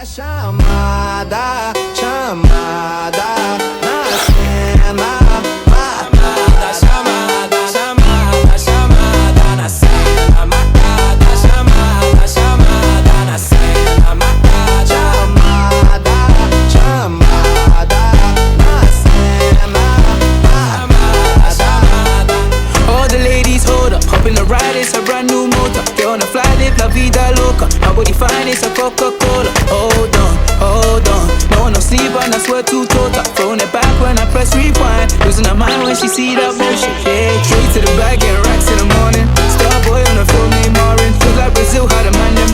Chamada, chamada, na cena. Chamada, chamada, chamada, chamada, na cena. Marcada, chamada, chamada, na cena. Marcada, chamada, chamada, na cena. Chamada, chamada. All the ladies hold up, hop in the ride, it's a brand new motor. Get on the fly, live la vida loca. My body fine, it's a Coca-Cola. Hold on, hold on. No one no sleep and I swear to total. Throwing it back when I press rewind. Losing her mind when she see that motion. Yeah, straight to the bag, getting racks in the morning. Star boy on the film named Marin. Feel like Brazil, how the man them